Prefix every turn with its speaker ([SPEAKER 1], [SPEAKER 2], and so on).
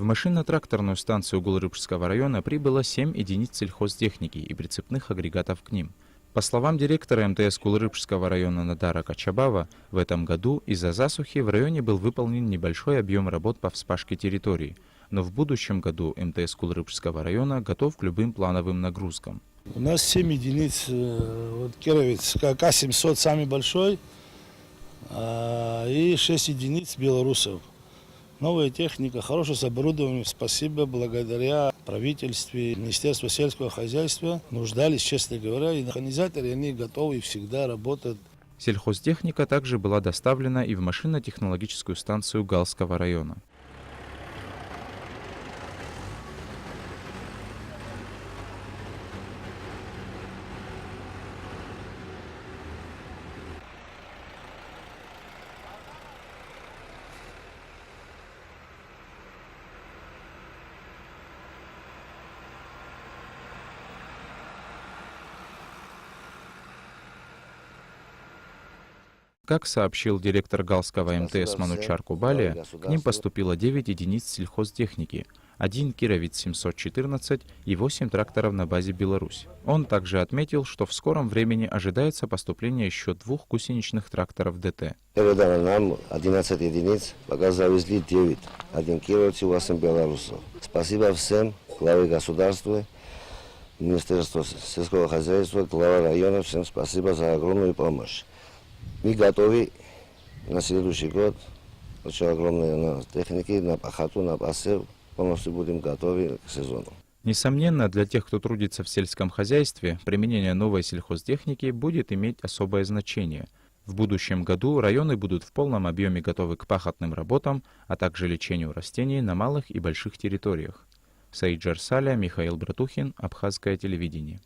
[SPEAKER 1] В машинно-тракторную станцию Углурыбского района прибыло 7 единиц сельхозтехники и прицепных агрегатов к ним. По словам директора МТС Углурыбского района Надара Качабава, в этом году из-за засухи в районе был выполнен небольшой объем работ по вспашке территории, но в будущем году МТС Углурыбского района готов к любым плановым нагрузкам.
[SPEAKER 2] У нас 7 единиц, Кировец, КК-700 самый большой, и 6 единиц белорусов. Новая техника, хорошее оборудование, спасибо, благодаря правительству, Министерству сельского хозяйства нуждались, честно говоря, и механизаторы, они готовы всегда работать.
[SPEAKER 1] Сельхозтехника также была доставлена и в машинно-технологическую станцию Галского района. Как сообщил директор Галского МТС Манучар Кубалия, к ним поступило 9 единиц сельхозтехники, 1 Кировец 714 и 8 тракторов на базе Беларусь. Он также отметил, что в скором времени ожидается поступление еще 2 гусеничных тракторов ДТ.
[SPEAKER 3] Передано нам 11 единиц, пока завезли 9, 1 Кировец и 8 белорусов. Спасибо всем, главе государства, Министерству сельского хозяйства, глава района, всем спасибо за огромную помощь. Мы готовы на следующий год, очень огромные техники, на пахоту, на посев, полностью будем готовы к сезону.
[SPEAKER 1] Несомненно, для тех, кто трудится в сельском хозяйстве, применение новой сельхозтехники будет иметь особое значение. В будущем году районы будут в полном объеме готовы к пахотным работам, а также лечению растений на малых и больших территориях. Саид Джарсаля, Михаил Братухин, Абхазское телевидение.